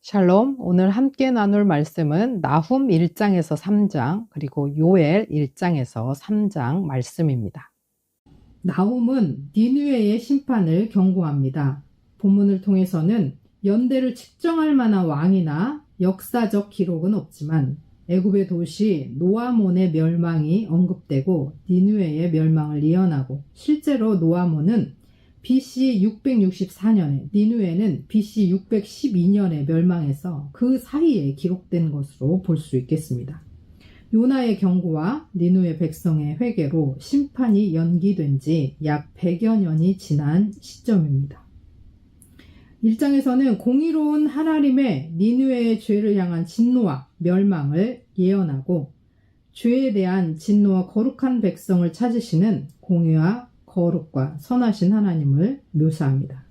샬롬, 오늘 함께 나눌 말씀은 나훔 1장에서 3장, 그리고 요엘 1장에서 3장 말씀입니다. 나훔은 니느웨의 심판을 경고합니다. 본문을 통해서는 연대를 측정할 만한 왕이나 역사적 기록은 없지만 애굽의 도시 노아몬의 멸망이 언급되고 니느웨의 멸망을 예언하고, 실제로 노아몬은 BC 664년에, 니느웨는 BC 612년에 멸망해서 그 사이에 기록된 것으로 볼 수 있겠습니다. 요나의 경고와 니느웨 백성의 회개로 심판이 연기된 지 약 100여 년이 지난 시점입니다. 1장에서는 공의로운 하나님의 니느웨의 죄를 향한 진노와 멸망을 예언하고, 죄에 대한 진노와 거룩한 백성을 찾으시는 공의와 거룩과 선하신 하나님을 묘사합니다.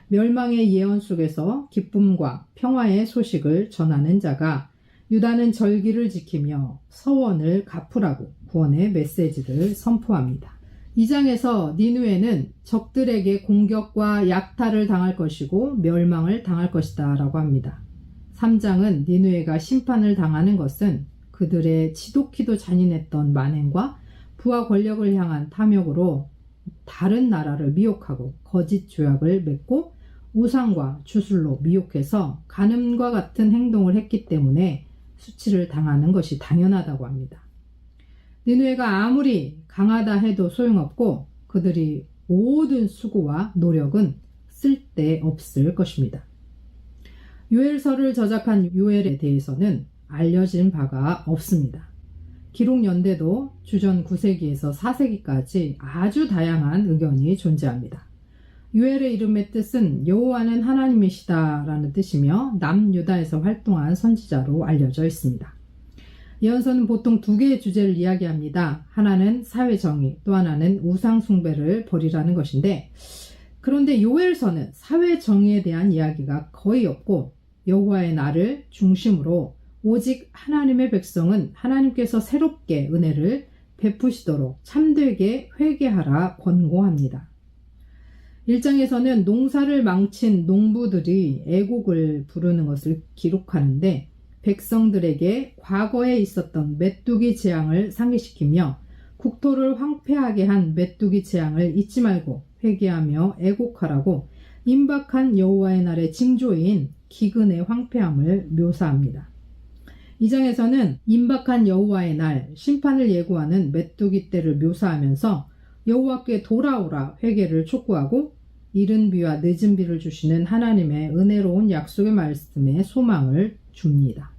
멸망의 예언 속에서 기쁨과 평화의 소식을 전하는 자가 유다는 절기를 지키며 서원을 갚으라고 구원의 메시지를 선포합니다. 2장에서 니느웨는 적들에게 공격과 약탈을 당할 것이고 멸망을 당할 것이다 라고 합니다. 3장은 니느웨가 심판을 당하는 것은 그들의 지독히도 잔인했던 만행과 부와 권력을 향한 탐욕으로 다른 나라를 미혹하고 거짓 조약을 맺고 우상과 주술로 미혹해서 간음과 같은 행동을 했기 때문에 수치를 당하는 것이 당연하다고 합니다. 니느웨가 아무리 강하다 해도 소용없고 그들이 모든 수고와 노력은 쓸데없을 것입니다. 요엘서를 저작한 요엘에 대해서는 알려진 바가 없습니다. 기록 연대도 주전 9세기에서 4세기까지 아주 다양한 의견이 존재합니다. 요엘의 이름의 뜻은 여호와는 하나님이시다 라는 뜻이며 남유다에서 활동한 선지자로 알려져 있습니다. 예언서는 보통 두 개의 주제를 이야기합니다. 하나는 사회정의, 또 하나는 우상숭배를 버리라는 것인데, 그런데 요엘서는 사회정의에 대한 이야기가 거의 없고 여호와의 날을 중심으로 오직 하나님의 백성은 하나님께서 새롭게 은혜를 베푸시도록 참되게 회개하라 권고합니다. 1장에서는 농사를 망친 농부들이 애곡을 부르는 것을 기록하는데, 백성들에게 과거에 있었던 메뚜기 재앙을 상기시키며 국토를 황폐하게 한 메뚜기 재앙을 잊지 말고 회개하며 애곡하라고 임박한 여호와의 날의 징조인 기근의 황폐함을 묘사합니다. 2장에서는 임박한 여호와의 날, 심판을 예고하는 메뚜기 떼를 묘사하면서 여호와께 돌아오라 회개를 촉구하고, 이른 비와 늦은 비를 주시는 하나님의 은혜로운 약속의 말씀에 소망을 줍니다.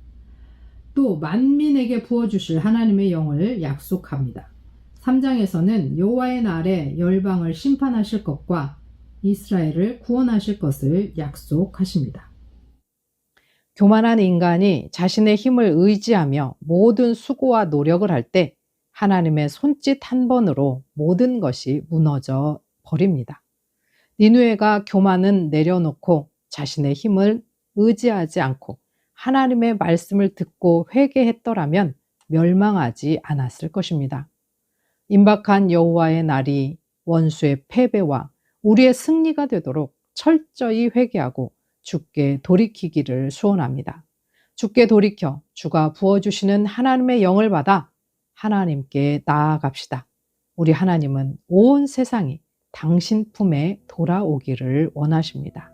또 만민에게 부어주실 하나님의 영을 약속합니다. 3장에서는 여호와의 날에 열방을 심판하실 것과 이스라엘을 구원하실 것을 약속하십니다. 교만한 인간이 자신의 힘을 의지하며 모든 수고와 노력을 할 때 하나님의 손짓 한 번으로 모든 것이 무너져 버립니다. 니느웨가 교만은 내려놓고 자신의 힘을 의지하지 않고 하나님의 말씀을 듣고 회개했더라면 멸망하지 않았을 것입니다. 임박한 여호와의 날이 원수의 패배와 우리의 승리가 되도록 철저히 회개하고 주께 돌이키기를 소원합니다. 주께 돌이켜 주가 부어주시는 하나님의 영을 받아 하나님께 나아갑시다. 우리 하나님은 온 세상이 당신 품에 돌아오기를 원하십니다.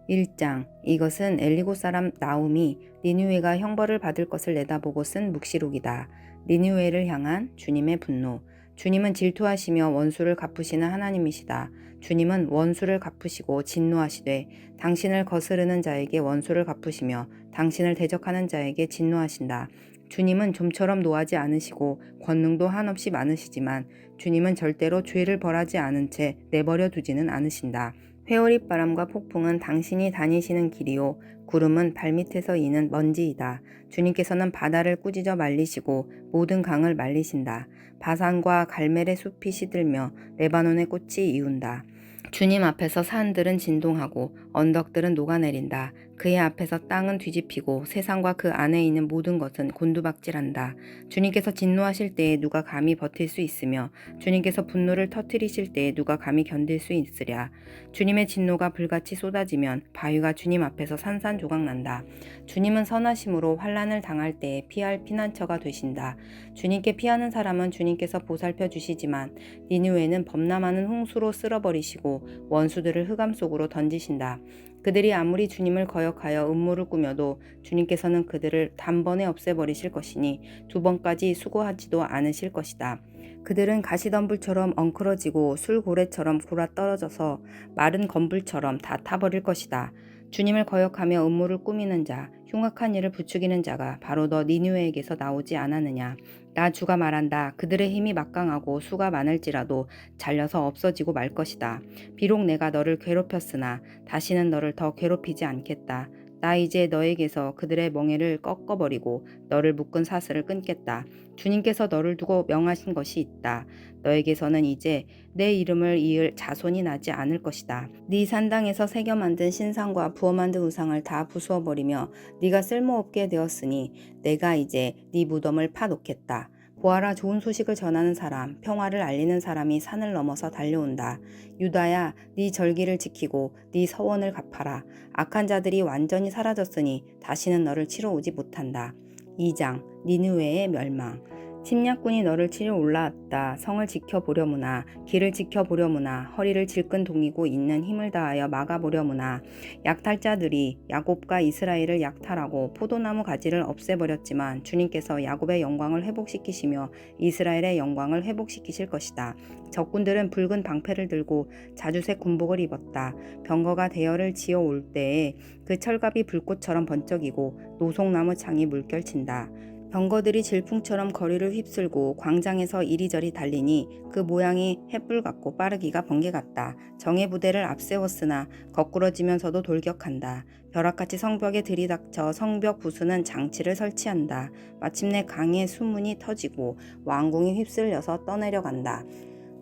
1장. 이것은 엘리고 사람 나훔이 니느웨가 형벌을 받을 것을 내다보고 쓴 묵시록이다. 니느웨를 향한 주님의 분노. 주님은 질투하시며 원수를 갚으시는 하나님이시다. 주님은 원수를 갚으시고 진노하시되 당신을 거스르는 자에게 원수를 갚으시며 당신을 대적하는 자에게 진노하신다. 주님은 좀처럼 노하지 않으시고 권능도 한없이 많으시지만 주님은 절대로 죄를 벌하지 않은 채 내버려 두지는 않으신다. 회오릿바람과 폭풍은 당신이 다니시는 길이요 구름은 발밑에서 이는 먼지이다. 주님께서는 바다를 꾸짖어 말리시고 모든 강을 말리신다. 바산과 갈멜의 숲이 시들며 레바논의 꽃이 이운다. 주님 앞에서 산들은 진동하고 언덕들은 녹아내린다. 그의 앞에서 땅은 뒤집히고 세상과 그 안에 있는 모든 것은 곤두박질한다. 주님께서 진노하실 때에 누가 감히 버틸 수 있으며 주님께서 분노를 터뜨리실 때에 누가 감히 견딜 수 있으랴. 주님의 진노가 불같이 쏟아지면 바위가 주님 앞에서 산산조각난다. 주님은 선하심으로 환난을 당할 때에 피할 피난처가 되신다. 주님께 피하는 사람은 주님께서 보살펴 주시지만 니느웨는 범람하는 홍수로 쓸어버리시고 원수들을 흑암 속으로 던지신다. 그들이 아무리 주님을 거역하여 음모를 꾸며도 주님께서는 그들을 단번에 없애버리실 것이니 두 번까지 수고하지도 않으실 것이다. 그들은 가시덤불처럼 엉클어지고 술고래처럼 골아떨어져서 마른 건불처럼 다 타버릴 것이다. 주님을 거역하며 음모를 꾸미는 자, 흉악한 일을 부추기는 자가 바로 너 니느웨에게서 나오지 않았느냐. 나 주가 말한다. 그들의 힘이 막강하고 수가 많을지라도 잘려서 없어지고 말 것이다. 비록 내가 너를 괴롭혔으나 다시는 너를 더 괴롭히지 않겠다. 나 이제 너에게서 그들의 멍에를 꺾어버리고 너를 묶은 사슬을 끊겠다. 주님께서 너를 두고 명하신 것이 있다. 너에게서는 이제 내 이름을 이을 자손이 나지 않을 것이다. 네 산당에서 새겨 만든 신상과 부어 만든 우상을 다 부수어버리며 네가 쓸모없게 되었으니 내가 이제 네 무덤을 파놓겠다. 보아라, 좋은 소식을 전하는 사람, 평화를 알리는 사람이 산을 넘어서 달려온다. 유다야, 네 절기를 지키고 네 서원을 갚아라. 악한 자들이 완전히 사라졌으니 다시는 너를 치러 오지 못한다. 2장 니느웨의 멸망. 침략군이 너를 치러 올라왔다. 성을 지켜보려무나 길을 지켜보려무나 허리를 질끈 동이고 있는 힘을 다하여 막아보려무나 약탈자들이 야곱과 이스라엘을 약탈하고 포도나무 가지를 없애버렸지만 주님께서 야곱의 영광을 회복시키시며 이스라엘의 영광을 회복시키실 것이다. 적군들은 붉은 방패를 들고 자주색 군복을 입었다. 병거가 대열을 지어 올 때에 그 철갑이 불꽃처럼 번쩍이고 노송나무 창이 물결친다. 병거들이 질풍처럼 거리를 휩쓸고 광장에서 이리저리 달리니 그 모양이 횃불 같고 빠르기가 번개 같다. 정예 부대를 앞세웠으나 거꾸러지면서도 돌격한다. 벼락같이 성벽에 들이닥쳐 성벽 부수는 장치를 설치한다. 마침내 강의 수문이 터지고 왕궁이 휩쓸려서 떠내려간다.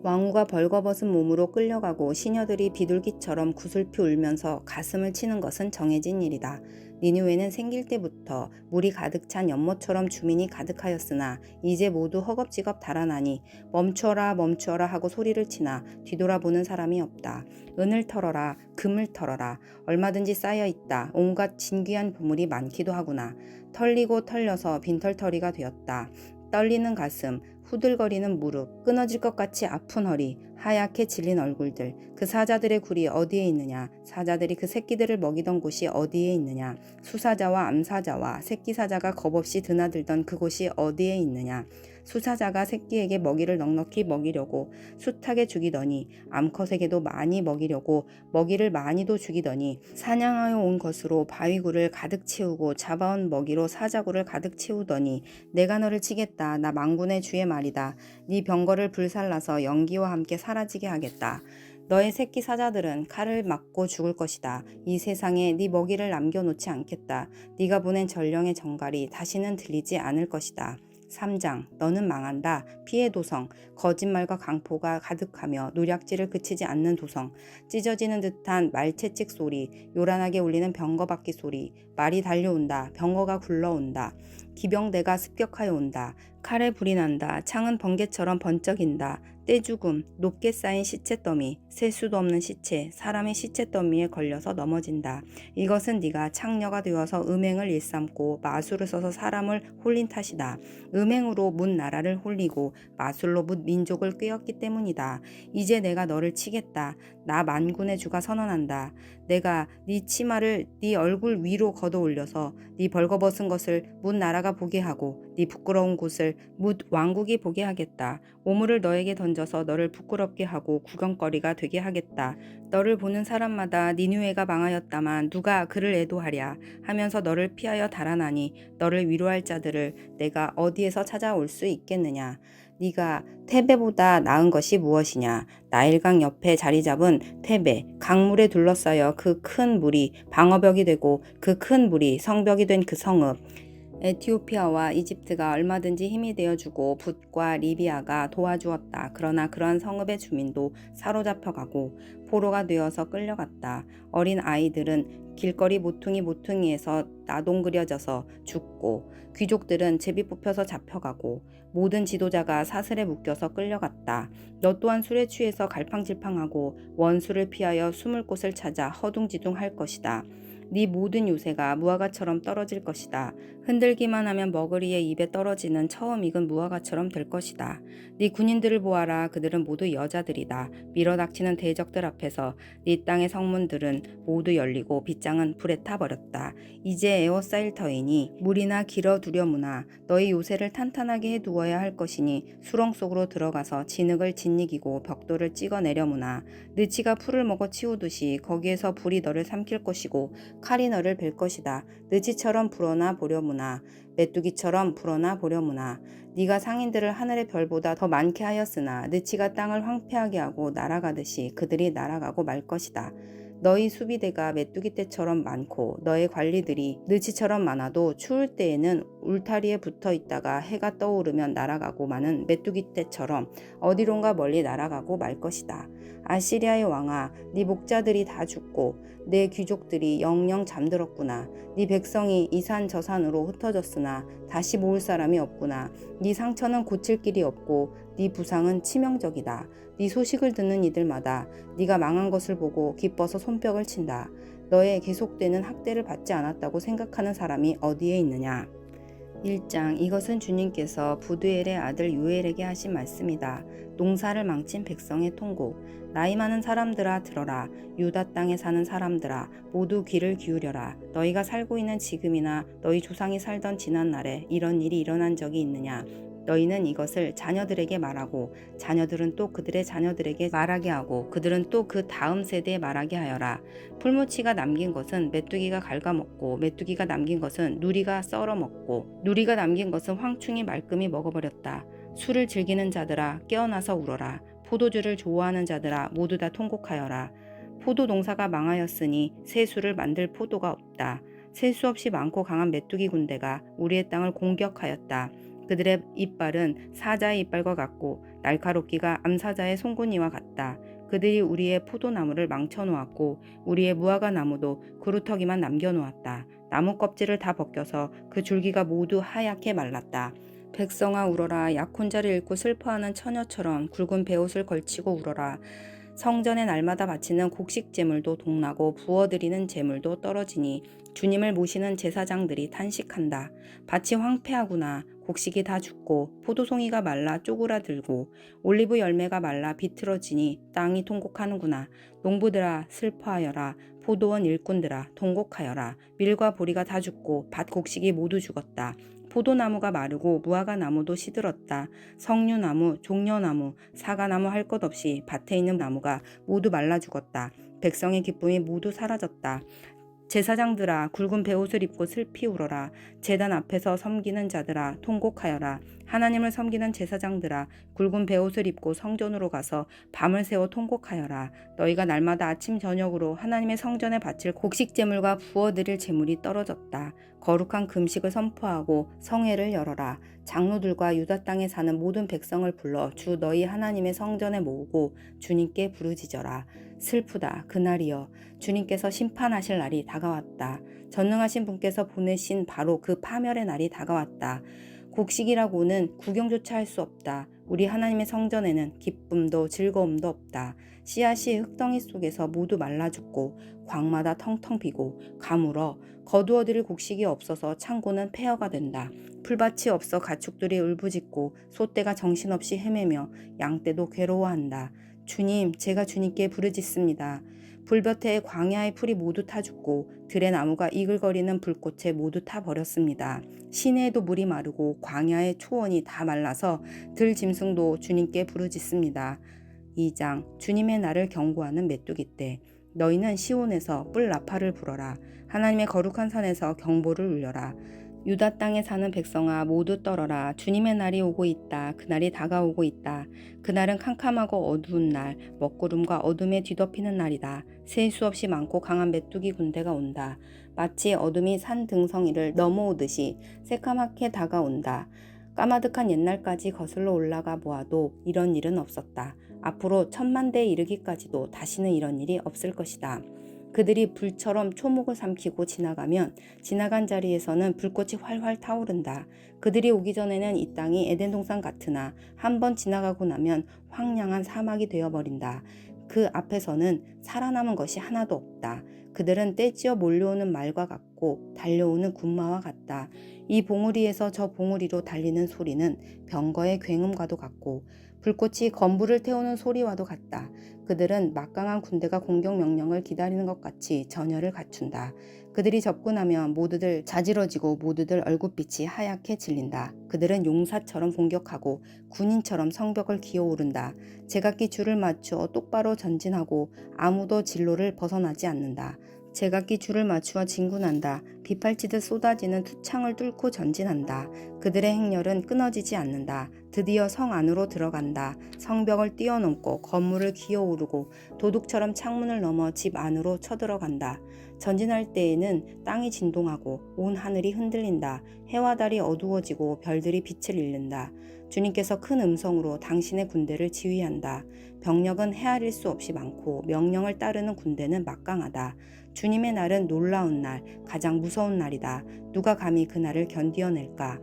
왕후가 벌거벗은 몸으로 끌려가고 시녀들이 비둘기처럼 구슬피 울면서 가슴을 치는 것은 정해진 일이다. 니느웨는 생길 때부터 물이 가득 찬 연못처럼 주민이 가득하였으나 이제 모두 허겁지겁 달아나니 멈추어라 멈추어라 하고 소리를 치나 뒤돌아보는 사람이 없다. 은을 털어라, 금을 털어라. 얼마든지 쌓여있다. 온갖 진귀한 보물이 많기도 하구나. 털리고 털려서 빈털터리가 되었다. 떨리는 가슴, 후들거리는 무릎, 끊어질 것 같이 아픈 허리, 하얗게 질린 얼굴들, 그 사자들의 굴이 어디에 있느냐? 사자들이 그 새끼들을 먹이던 곳이 어디에 있느냐? 수사자와 암사자와 새끼 사자가 겁없이 드나들던 그곳이 어디에 있느냐? 수사자가 새끼에게 먹이를 넉넉히 먹이려고 숱하게 죽이더니 암컷에게도 많이 먹이려고 먹이를 많이도 죽이더니 사냥하여 온 것으로 바위굴을 가득 채우고 잡아온 먹이로 사자굴을 가득 채우더니 내가 너를 치겠다. 나 만군의 주의 말이다. 네 병거를 불살라서 연기와 함께 사라지게 하겠다. 너의 새끼 사자들은 칼을 맞고 죽을 것이다. 이 세상에 네 먹이를 남겨놓지 않겠다. 네가 보낸 전령의 정갈이 다시는 들리지 않을 것이다. 3장 너는 망한다. 피해 도성. 거짓말과 강포가 가득하며 노략질을 그치지 않는 도성. 찢어지는 듯한 말채찍 소리, 요란하게 울리는 병거바퀴 소리. 말이 달려온다. 병거가 굴러온다. 기병대가 습격하여 온다. 칼에 불이 난다. 창은 번개처럼 번쩍인다. 떼죽음, 높게 쌓인 시체더미, 셀 수도 없는 시체, 사람의 시체더미에 걸려서 넘어진다. 이것은 네가 창녀가 되어서 음행을 일삼고 마술을 써서 사람을 홀린 탓이다. 음행으로 문 나라를 홀리고 마술로 문 민족을 꿰었기 때문이다. 이제 내가 너를 치겠다. 나 만군의 주가 선언한다. 내가 네 치마를 네 얼굴 위로 걷어 올려서 네 벌거벗은 것을 문 나라가 보게 하고 네 부끄러운 곳을 문 왕국이 보게 하겠다. 오물을 너에게 던져서 너를 부끄럽게 하고 구경거리가 되게 하겠다. 너를 보는 사람마다 니느웨가 망하였다만 누가 그를 애도하랴 하면서 너를 피하여 달아나니 너를 위로할 자들을 내가 어디에서 찾아올 수 있겠느냐. 네가 테베보다 나은 것이 무엇이냐. 나일강 옆에 자리 잡은 테베, 강물에 둘러싸여 그 큰 물이 방어벽이 되고 그 큰 물이 성벽이 된 그 성읍. 에티오피아와 이집트가 얼마든지 힘이 되어주고 붓과 리비아가 도와주었다. 그러나 그러한 성읍의 주민도 사로잡혀가고 포로가 되어서 끌려갔다. 어린 아이들은 길거리 모퉁이에서 나동그려져서 죽고 귀족들은 제비 뽑혀서 잡혀가고 모든 지도자가 사슬에 묶여서 끌려갔다. 너 또한 술에 취해서 갈팡질팡하고 원수를 피하여 숨을 곳을 찾아 허둥지둥할 것이다. 네 모든 요새가 무화과처럼 떨어질 것이다. 흔들기만 하면 머그리의 입에 떨어지는 처음 익은 무화과처럼 될 것이다. 네 군인들을 보아라. 그들은 모두 여자들이다. 밀어닥치는 대적들 앞에서 네 땅의 성문들은 모두 열리고 빗장은 불에 타버렸다. 이제 에워싸일 터이니 물이나 길어두려무나 너희 요새를 탄탄하게 해두어야 할 것이니 수렁 속으로 들어가서 진흙을 짓이기고 벽돌을 찍어내려무나 느치가 풀을 먹어 치우듯이 거기에서 불이 너를 삼킬 것이고 칼이 너를 벨 것이다. 느치처럼 불어나 보려무나 메뚜기처럼 불어나 보려무나 네가 상인들을 하늘의 별보다 더 많게 하였으나 느치가 땅을 황폐하게 하고 날아가듯이 그들이 날아가고 말 것이다. 너희 수비대가 메뚜기 떼처럼 많고 너의 관리들이 느치처럼 많아도 추울 때에는 울타리에 붙어 있다가 해가 떠오르면 날아가고 마는 메뚜기 떼처럼 어디론가 멀리 날아가고 말 것이다. 아시리아의 왕아, 네 목자들이 다 죽고 내 귀족들이 영영 잠들었구나. 네 백성이 이산 저산으로 흩어졌으나 다시 모을 사람이 없구나. 네 상처는 고칠 길이 없고 네 부상은 치명적이다. 네 소식을 듣는 이들마다 네가 망한 것을 보고 기뻐서 손뼉을 친다. 너의 계속되는 학대를 받지 않았다고 생각하는 사람이 어디에 있느냐. 1장 이것은 주님께서 부두엘의 아들 요엘에게 하신 말씀이다. 농사를 망친 백성의 통곡. 나이 많은 사람들아 들어라. 유다 땅에 사는 사람들아 모두 귀를 기울여라. 너희가 살고 있는 지금이나 너희 조상이 살던 지난날에 이런 일이 일어난 적이 있느냐. 너희는 이것을 자녀들에게 말하고 자녀들은 또 그들의 자녀들에게 말하게 하고 그들은 또 그 다음 세대에 말하게 하여라. 풀무치가 남긴 것은 메뚜기가 갉아먹고 메뚜기가 남긴 것은 누리가 썰어먹고 누리가 남긴 것은 황충이 말끔히 먹어버렸다. 술을 즐기는 자들아 깨어나서 울어라. 포도주를 좋아하는 자들아 모두 다 통곡하여라. 포도 농사가 망하였으니 새 술을 만들 포도가 없다. 셀 수 없이 많고 강한 메뚜기 군대가 우리의 땅을 공격하였다. 그들의 이빨은 사자의 이빨과 같고 날카롭기가 암사자의 송곳니와 같다. 그들이 우리의 포도나무를 망쳐놓았고 우리의 무화과 나무도 그루터기만 남겨놓았다. 나무 껍질을 다 벗겨서 그 줄기가 모두 하얗게 말랐다. 백성아 울어라. 약혼자를 잃고 슬퍼하는 처녀처럼 굵은 베옷을 걸치고 울어라. 성전에 날마다 바치는 곡식 제물도 동나고 부어드리는 제물도 떨어지니 주님을 모시는 제사장들이 탄식한다. 밭이 황폐하구나. 곡식이 다 죽고 포도송이가 말라 쪼그라들고 올리브 열매가 말라 비틀어지니 땅이 통곡하는구나. 농부들아 슬퍼하여라. 포도원 일꾼들아 통곡하여라. 밀과 보리가 다 죽고 밭 곡식이 모두 죽었다. 포도나무가 마르고 무화과 나무도 시들었다. 석류나무, 종려나무, 사과나무 할 것 없이 밭에 있는 나무가 모두 말라 죽었다. 백성의 기쁨이 모두 사라졌다. 제사장들아 굵은 베옷을 입고 슬피 울어라. 제단 앞에서 섬기는 자들아 통곡하여라. 하나님을 섬기는 제사장들아 굵은 베옷을 입고 성전으로 가서 밤을 새워 통곡하여라. 너희가 날마다 아침 저녁으로 하나님의 성전에 바칠 곡식 제물과 부어드릴 제물이 떨어졌다. 거룩한 금식을 선포하고 성회를 열어라. 장로들과 유다 땅에 사는 모든 백성을 불러 주 너희 하나님의 성전에 모으고 주님께 부르짖어라. 슬프다 그날이여. 주님께서 심판하실 날이 다가왔다. 전능하신 분께서 보내신 바로 그 파멸의 날이 다가왔다. 곡식이라고는 구경조차 할 수 없다. 우리 하나님의 성전에는 기쁨도 즐거움도 없다. 씨앗이 흙덩이 속에서 모두 말라 죽고 광마다 텅텅 비고 가물어 거두어들일 곡식이 없어서 창고는 폐허가 된다. 풀밭이 없어 가축들이 울부짖고 소떼가 정신없이 헤매며 양떼도 괴로워한다. 주님, 제가 주님께 부르짖습니다. 불볕에 광야의 풀이 모두 타 죽고 들의 나무가 이글거리는 불꽃에 모두 타 버렸습니다. 시내에도 물이 마르고 광야의 초원이 다 말라서 들 짐승도 주님께 부르짖습니다. 2장 주님의 날을 경고하는 메뚜기 떼. 너희는 시온에서 뿔 나팔을 불어라. 하나님의 거룩한 산에서 경보를 울려라. 유다 땅에 사는 백성아 모두 떨어라. 주님의 날이 오고 있다. 그날이 다가오고 있다. 그날은 캄캄하고 어두운 날, 먹구름과 어둠에 뒤덮이는 날이다. 셀 수 없이 많고 강한 메뚜기 군대가 온다. 마치 어둠이 산 등성이를 넘어오듯이 새까맣게 다가온다. 까마득한 옛날까지 거슬러 올라가 보아도 이런 일은 없었다. 앞으로 10,000대에 이르기까지도 다시는 이런 일이 없을 것이다. 그들이 불처럼 초목을 삼키고 지나가면 지나간 자리에서는 불꽃이 활활 타오른다. 그들이 오기 전에는 이 땅이 에덴 동산 같으나 한번 지나가고 나면 황량한 사막이 되어버린다. 그 앞에서는 살아남은 것이 하나도 없다. 그들은 떼지어 몰려오는 말과 같고 달려오는 군마와 같다. 이 봉우리에서 저 봉우리로 달리는 소리는 병거의 굉음과도 같고 불꽃이 건불을 태우는 소리와도 같다. 그들은 막강한 군대가 공격 명령을 기다리는 것 같이 전열을 갖춘다. 그들이 접근하면 모두들 자지러지고 모두들 얼굴빛이 하얗게 질린다. 그들은 용사처럼 공격하고 군인처럼 성벽을 기어오른다. 제각기 줄을 맞추어 똑바로 전진하고 아무도 진로를 벗어나지 않는다. 제각기 줄을 맞추어 진군한다. 비팔치듯 쏟아지는 투창을 뚫고 전진한다. 그들의 행렬은 끊어지지 않는다. 드디어 성 안으로 들어간다. 성벽을 뛰어넘고 건물을 기어오르고 도둑처럼 창문을 넘어 집 안으로 쳐들어간다. 전진할 때에는 땅이 진동하고 온 하늘이 흔들린다. 해와 달이 어두워지고 별들이 빛을 잃는다. 주님께서 큰 음성으로 당신의 군대를 지휘한다. 병력은 헤아릴 수 없이 많고 명령을 따르는 군대는 막강하다. 주님의 날은 놀라운 날, 가장 무서운 날이다. 누가 감히 그 날을 견디어낼까?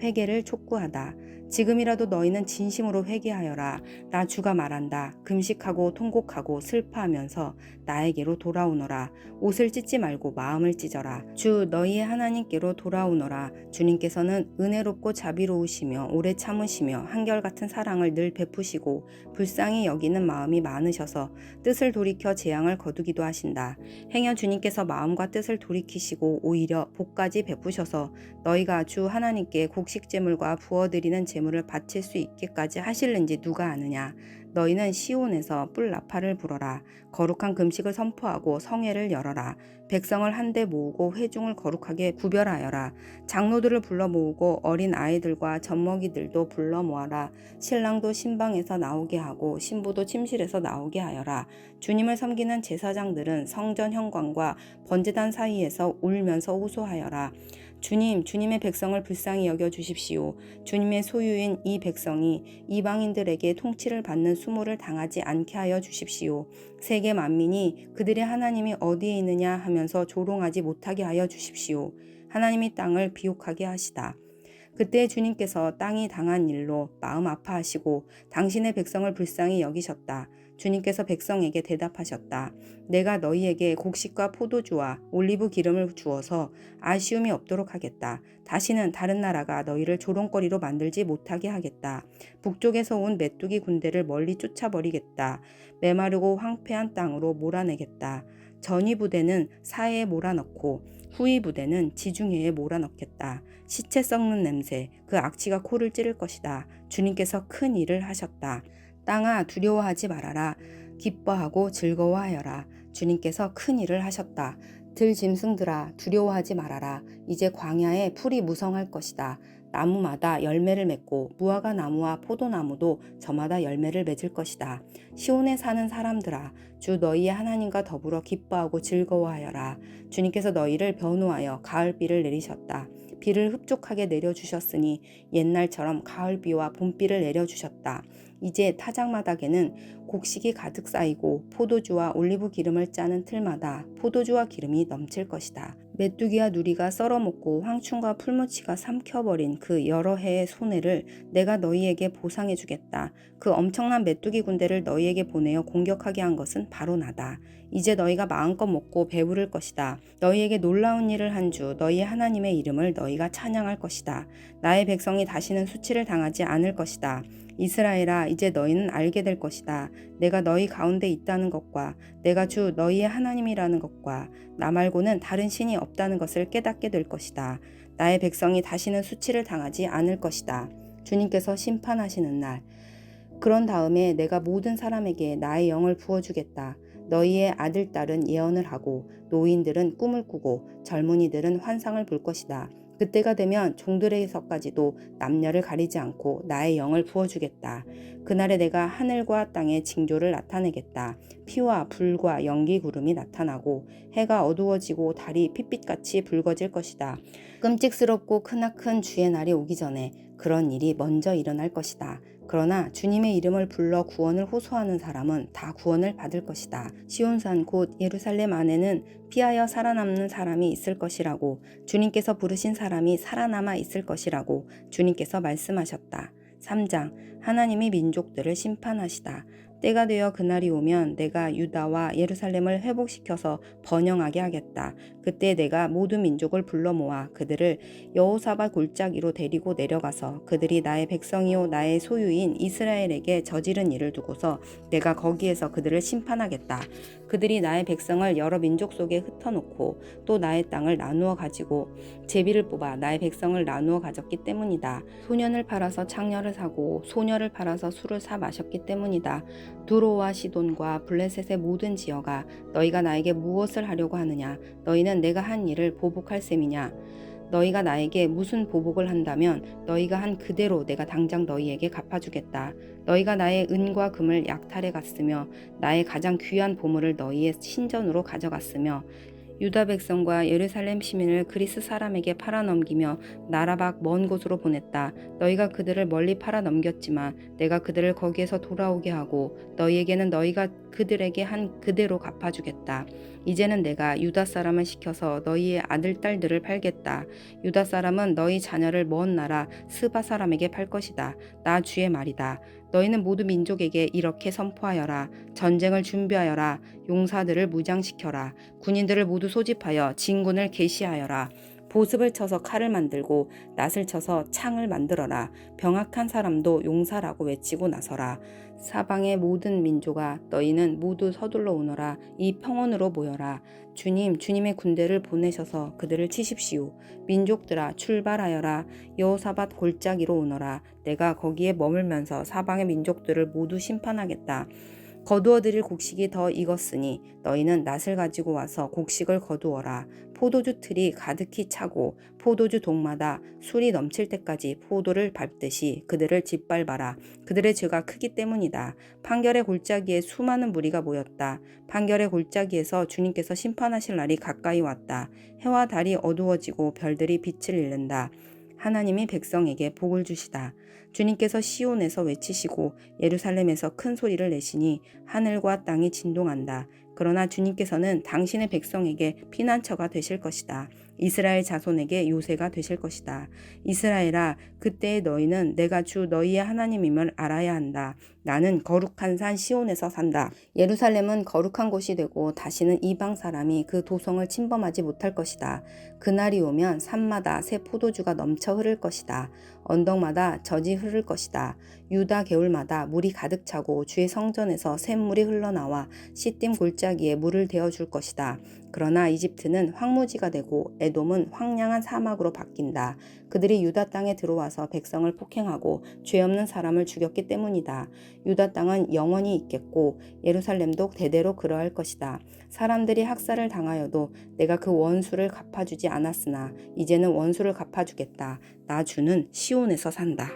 회개를 촉구하다. 지금이라도 너희는 진심으로 회개하여라. 나 주가 말한다. 금식하고 통곡하고 슬퍼하면서 나에게로 돌아오너라. 옷을 찢지 말고 마음을 찢어라. 주 너희의 하나님께로 돌아오너라. 주님께서는 은혜롭고 자비로우시며 오래 참으시며 한결같은 사랑을 늘 베푸시고 불쌍히 여기는 마음이 많으셔서 뜻을 돌이켜 재앙을 거두기도 하신다. 행여 주님께서 마음과 뜻을 돌이키시고 오히려 복까지 베푸셔서 너희가 주 하나님께 곡식 제물과 부어드리는 제물을 바칠 수 있게까지 하실는지 누가 아느냐. 너희는 시온에서 뿔 나팔을 불어라. 거룩한 금식을 선포하고 성회를 열어라. 백성을 한데 모으고 회중을 거룩하게 구별하여라. 장로들을 불러 모으고 어린 아이들과 젖먹이들도 불러 모아라. 신랑도 신방에서 나오게 하고 신부도 침실에서 나오게 하여라. 주님을 섬기는 제사장들은 성전 현관과 번제단 사이에서 울면서 호소하여라. 주님, 주님의 백성을 불쌍히 여겨 주십시오. 주님의 소유인 이 백성이 이방인들에게 통치를 받는 수모를 당하지 않게 하여 주십시오. 세계 만민이 그들의 하나님이 어디에 있느냐 하면서 조롱하지 못하게 하여 주십시오. 하나님이 땅을 비옥하게 하시다. 그때 주님께서 땅이 당한 일로 마음 아파하시고 당신의 백성을 불쌍히 여기셨다. 주님께서 백성에게 대답하셨다. 내가 너희에게 곡식과 포도주와 올리브 기름을 주어서 아쉬움이 없도록 하겠다. 다시는 다른 나라가 너희를 조롱거리로 만들지 못하게 하겠다. 북쪽에서 온 메뚜기 군대를 멀리 쫓아버리겠다. 메마르고 황폐한 땅으로 몰아내겠다. 전위 부대는 사해에 몰아넣고 후위 부대는 지중해에 몰아넣겠다. 시체 썩는 냄새, 그 악취가 코를 찌를 것이다. 주님께서 큰 일을 하셨다. 땅아 두려워하지 말아라. 기뻐하고 즐거워하여라. 주님께서 큰 일을 하셨다. 들짐승들아 두려워하지 말아라. 이제 광야에 풀이 무성할 것이다. 나무마다 열매를 맺고 무화과 나무와 포도나무도 저마다 열매를 맺을 것이다. 시온에 사는 사람들아 주 너희의 하나님과 더불어 기뻐하고 즐거워하여라. 주님께서 너희를 변호하여 가을비를 내리셨다. 비를 흡족하게 내려주셨으니 옛날처럼 가을비와 봄비를 내려주셨다. 이제 타작마당에는 곡식이 가득 쌓이고 포도주와 올리브 기름을 짜는 틀마다 포도주와 기름이 넘칠 것이다. 메뚜기와 누리가 썰어먹고 황충과 풀무치가 삼켜버린 그 여러 해의 손해를 내가 너희에게 보상해 주겠다. 그 엄청난 메뚜기 군대를 너희에게 보내어 공격하게 한 것은 바로 나다. 이제 너희가 마음껏 먹고 배부를 것이다. 너희에게 놀라운 일을 한 주 너희의 하나님의 이름을 너희가 찬양할 것이다. 나의 백성이 다시는 수치를 당하지 않을 것이다. 이스라엘아 이제 너희는 알게 될 것이다. 내가 너희 가운데 있다는 것과 내가 주 너희의 하나님이라는 것과 나 말고는 다른 신이 없다는 것을 깨닫게 될 것이다. 나의 백성이 다시는 수치를 당하지 않을 것이다. 주님께서 심판하시는 날. 그런 다음에 내가 모든 사람에게 나의 영을 부어주겠다. 너희의 아들, 딸은 예언을 하고 노인들은 꿈을 꾸고 젊은이들은 환상을 볼 것이다. 그때가 되면 종들에게서까지도 남녀를 가리지 않고 나의 영을 부어주겠다. 그날에 내가 하늘과 땅의 징조를 나타내겠다. 피와 불과 연기 구름이 나타나고 해가 어두워지고 달이 핏빛같이 붉어질 것이다. 끔찍스럽고 크나큰 주의 날이 오기 전에 그런 일이 먼저 일어날 것이다. 그러나 주님의 이름을 불러 구원을 호소하는 사람은 다 구원을 받을 것이다. 시온산 곧 예루살렘 안에는 피하여 살아남는 사람이 있을 것이라고, 주님께서 부르신 사람이 살아남아 있을 것이라고 주님께서 말씀하셨다. 3장 하나님이 민족들을 심판하시다. 때가 되어 그날이 오면 내가 유다와 예루살렘을 회복시켜서 번영하게 하겠다. 그때 내가 모든 민족을 불러 모아 그들을 여호사밧 골짜기로 데리고 내려가서 그들이 나의 백성이요 나의 소유인 이스라엘에게 저지른 일을 두고서 내가 거기에서 그들을 심판하겠다. 그들이 나의 백성을 여러 민족 속에 흩어놓고 또 나의 땅을 나누어 가지고 제비를 뽑아 나의 백성을 나누어 가졌기 때문이다. 소년을 팔아서 창녀를 사고 소녀를 팔아서 술을 사 마셨기 때문이다. 두로와 시돈과 블레셋의 모든 지어가 너희가 나에게 무엇을 하려고 하느냐? 너희는 내가 한 일을 보복할 셈이냐? 너희가 나에게 무슨 보복을 한다면 너희가 한 그대로 내가 당장 너희에게 갚아주겠다. 너희가 나의 은과 금을 약탈해 갔으며 나의 가장 귀한 보물을 너희의 신전으로 가져갔으며 유다 백성과 예루살렘 시민을 그리스 사람에게 팔아넘기며 나라 밖 먼 곳으로 보냈다. 너희가 그들을 멀리 팔아넘겼지만 내가 그들을 거기에서 돌아오게 하고 너희에게는 너희가 그들에게 한 그대로 갚아주겠다. 이제는 내가 유다 사람을 시켜서 너희의 아들 딸들을 팔겠다. 유다 사람은 너희 자녀를 먼 나라 스바 사람에게 팔 것이다. 나 주의 말이다. 너희는 모두 민족에게 이렇게 선포하여라. 전쟁을 준비하여라. 용사들을 무장시켜라. 군인들을 모두 소집하여 진군을 개시하여라. 보습을 쳐서 칼을 만들고 낫을 쳐서 창을 만들어라. 병악한 사람도 용사라고 외치고 나서라. 사방의 모든 민족아 너희는 모두 서둘러 오너라. 이 평원으로 모여라. 주님의 군대를 보내셔서 그들을 치십시오. 민족들아 출발하여라. 여호사밧 골짜기로 오너라. 내가 거기에 머물면서 사방의 민족들을 모두 심판하겠다. 거두어들일 곡식이 더 익었으니 너희는 낫을 가지고 와서 곡식을 거두어라. 포도주 틀이 가득히 차고 포도주 동마다 술이 넘칠 때까지 포도를 밟듯이 그들을 짓밟아라. 그들의 죄가 크기 때문이다. 판결의 골짜기에 수많은 무리가 모였다. 판결의 골짜기에서 주님께서 심판하실 날이 가까이 왔다. 해와 달이 어두워지고 별들이 빛을 잃는다. 하나님이 백성에게 복을 주시다. 주님께서 시온에서 외치시고 예루살렘에서 큰 소리를 내시니 하늘과 땅이 진동한다. 그러나 주님께서는 당신의 백성에게 피난처가 되실 것이다. 이스라엘 자손에게 요새가 되실 것이다. 이스라엘아, 그때의 너희는 내가 주 너희의 하나님임을 알아야 한다. 나는 거룩한 산 시온에서 산다. 예루살렘은 거룩한 곳이 되고 다시는 이방 사람이 그 도성을 침범하지 못할 것이다. 그날이 오면 산마다 새 포도주가 넘쳐 흐를 것이다. 언덕마다 젖이 흐를 것이다. 유다 개울마다 물이 가득 차고 주의 성전에서 샘물이 흘러나와 시딤 골짜기에 물을 데워줄 것이다. 그러나 이집트는 황무지가 되고 에돔은 황량한 사막으로 바뀐다. 그들이 유다 땅에 들어와서 백성을 폭행하고 죄 없는 사람을 죽였기 때문이다. 유다 땅은 영원히 있겠고 예루살렘도 대대로 그러할 것이다. 사람들이 학살을 당하여도 내가 그 원수를 갚아주지 않았으나 이제는 원수를 갚아주겠다. 나 주는 시온에서 산다.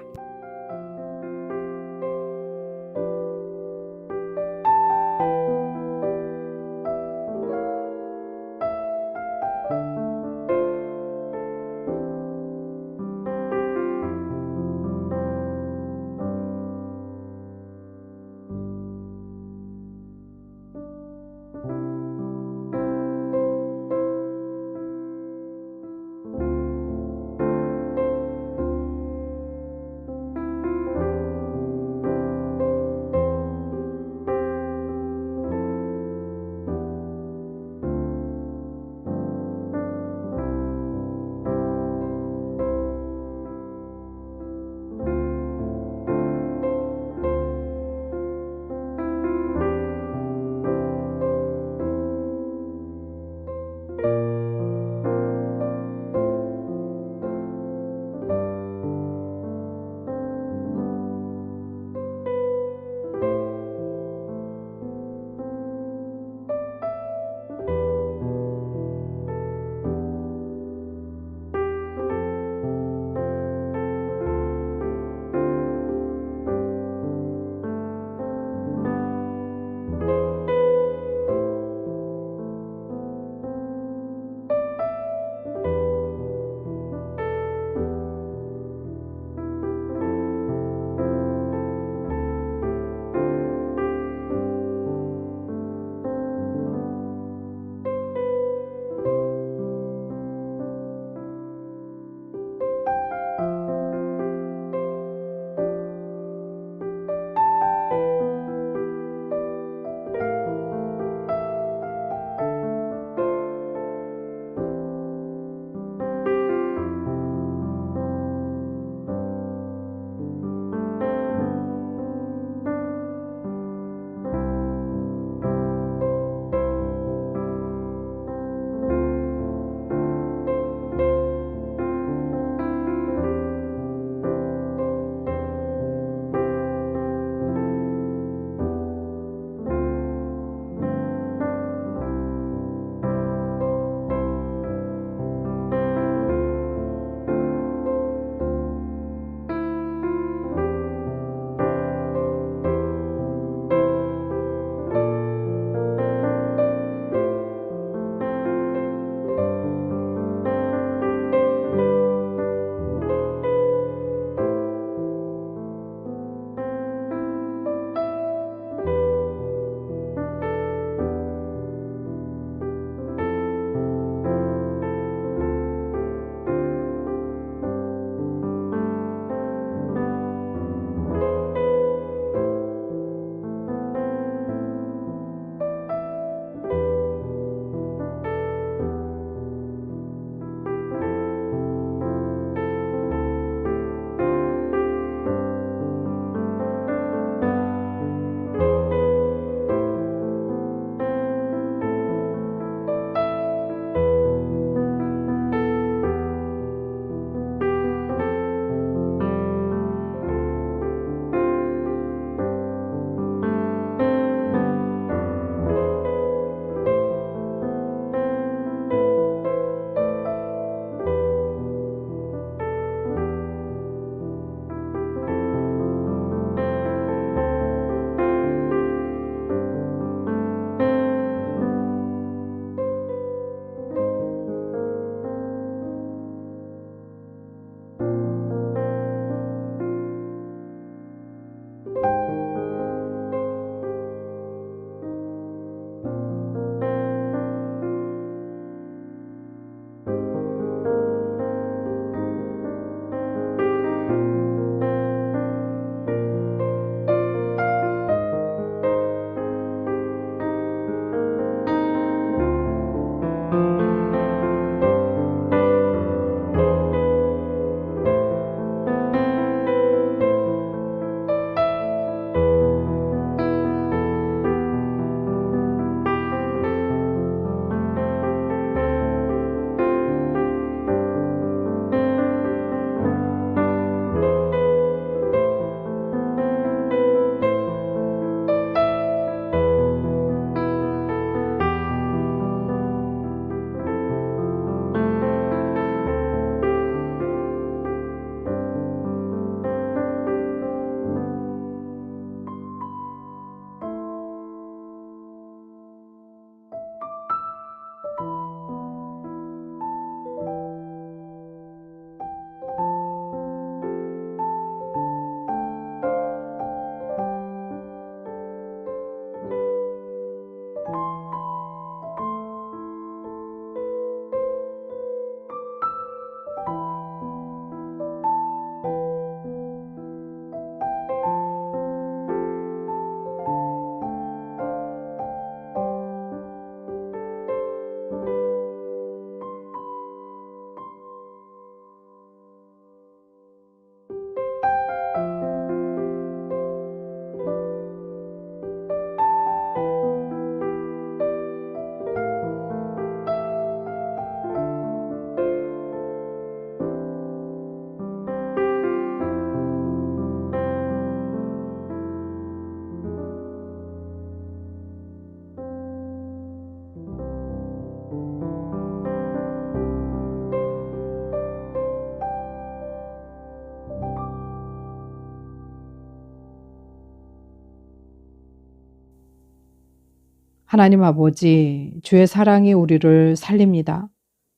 하나님 아버지, 주의 사랑이 우리를 살립니다.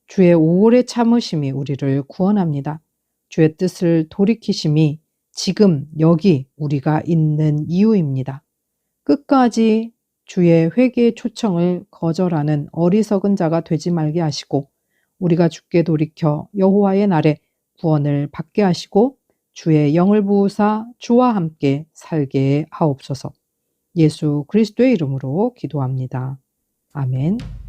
주의 오래 참으심이 우리를 구원합니다. 주의 뜻을 돌이키심이 지금 여기 우리가 있는 이유입니다. 끝까지 주의 회개의 초청을 거절하는 어리석은 자가 되지 말게 하시고 우리가 주께 돌이켜 여호와의 날에 구원을 받게 하시고 주의 영을 부으사 주와 함께 살게 하옵소서. 예수 그리스도의 이름으로 기도합니다. 아멘.